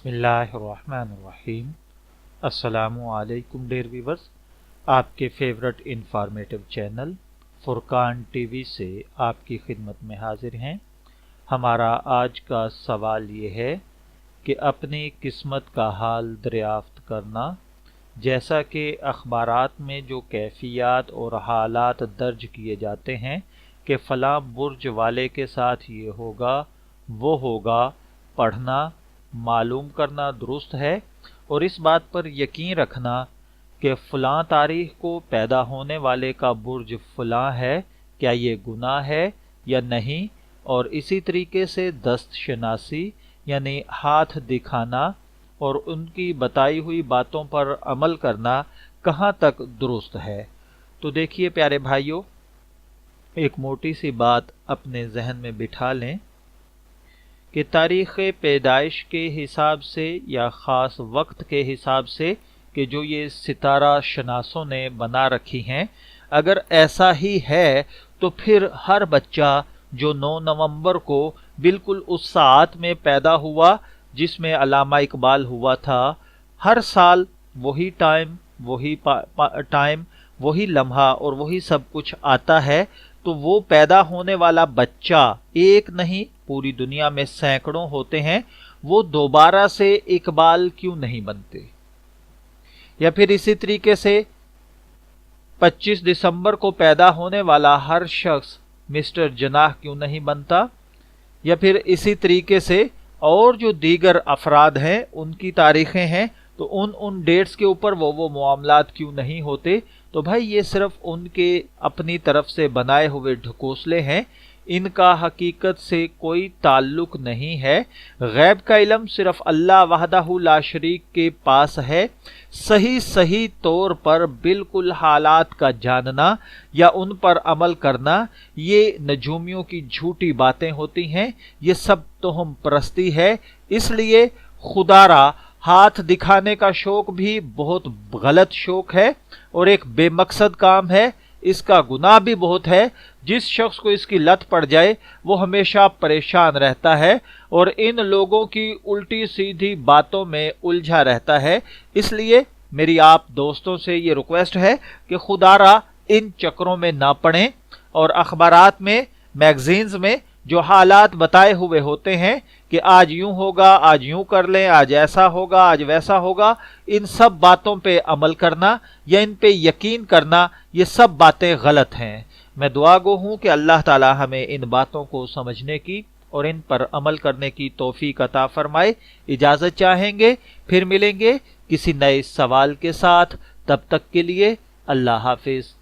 بسم اللہ الرحمن الرحیم۔ السلام علیکم ڈیئر ویورز، آپ کے فیورٹ انفارمیٹو چینل فرقان ٹی وی سے آپ کی خدمت میں حاضر ہیں۔ ہمارا آج کا سوال یہ ہے کہ اپنی قسمت کا حال دریافت کرنا، جیسا کہ اخبارات میں جو کیفیات اور حالات درج کیے جاتے ہیں کہ فلاں برج والے کے ساتھ یہ ہوگا وہ ہوگا، پڑھنا معلوم کرنا درست ہے، اور اس بات پر یقین رکھنا کہ فلاں تاریخ کو پیدا ہونے والے کا برج فلاں ہے، کیا یہ گناہ ہے یا نہیں، اور اسی طریقے سے دست شناسی یعنی ہاتھ دکھانا اور ان کی بتائی ہوئی باتوں پر عمل کرنا کہاں تک درست ہے۔ تو دیکھیے پیارے بھائیوں، ایک موٹی سی بات اپنے ذہن میں بٹھا لیں کہ تاریخ پیدائش کے حساب سے یا خاص وقت کے حساب سے کہ جو یہ ستارہ شناسوں نے بنا رکھی ہیں، اگر ایسا ہی ہے تو پھر ہر بچہ جو 9 نومبر کو بالکل اس ساعت میں پیدا ہوا جس میں علامہ اقبال ہوا تھا، ہر سال وہی ٹائم وہی لمحہ اور وہی سب کچھ آتا ہے، تو وہ پیدا ہونے والا بچہ ایک نہیں پوری دنیا میں سینکڑوں ہوتے ہیں، وہ دوبارہ سے اقبال کیوں نہیں بنتے؟ یا پھر اسی طریقے سے 25 دسمبر کو پیدا ہونے والا ہر شخص مسٹر جناح کیوں نہیں بنتا؟ یا پھر اسی طریقے سے اور جو دیگر افراد ہیں ان کی تاریخیں ہیں تو ان ڈیٹس کے اوپر وہ معاملات کیوں نہیں ہوتے؟ تو بھائی یہ صرف ان کے اپنی طرف سے بنائے ہوئے ڈھکوسلے ہیں، ان کا حقیقت سے کوئی تعلق نہیں ہے۔ غیب کا علم صرف اللہ وحدہ لا شریک کے پاس ہے۔ صحیح طور پر بالکل حالات کا جاننا یا ان پر عمل کرنا یہ نجومیوں کی جھوٹی باتیں ہوتی ہیں، یہ سب توہم پرستی ہے۔ اس لیے خدا را ہاتھ دکھانے کا شوق بھی بہت غلط شوق ہے اور ایک بے مقصد کام ہے، اس کا گناہ بھی بہت ہے۔ جس شخص کو اس کی لت پڑ جائے وہ ہمیشہ پریشان رہتا ہے اور ان لوگوں کی الٹی سیدھی باتوں میں الجھا رہتا ہے۔ اس لیے میری آپ دوستوں سے یہ ریکویسٹ ہے کہ خدا را ان چکروں میں نہ پڑیں، اور اخبارات میں میگزینز میں جو حالات بتائے ہوئے ہوتے ہیں کہ آج یوں ہوگا، آج یوں کر لیں، آج ایسا ہوگا، آج ویسا ہوگا، ان سب باتوں پہ عمل کرنا یا ان پہ یقین کرنا یہ سب باتیں غلط ہیں۔ میں دعا گو ہوں کہ اللہ تعالی ہمیں ان باتوں کو سمجھنے کی اور ان پر عمل کرنے کی توفیق عطا فرمائے۔ اجازت چاہیں گے، پھر ملیں گے کسی نئے سوال کے ساتھ، تب تک کے لیے اللہ حافظ۔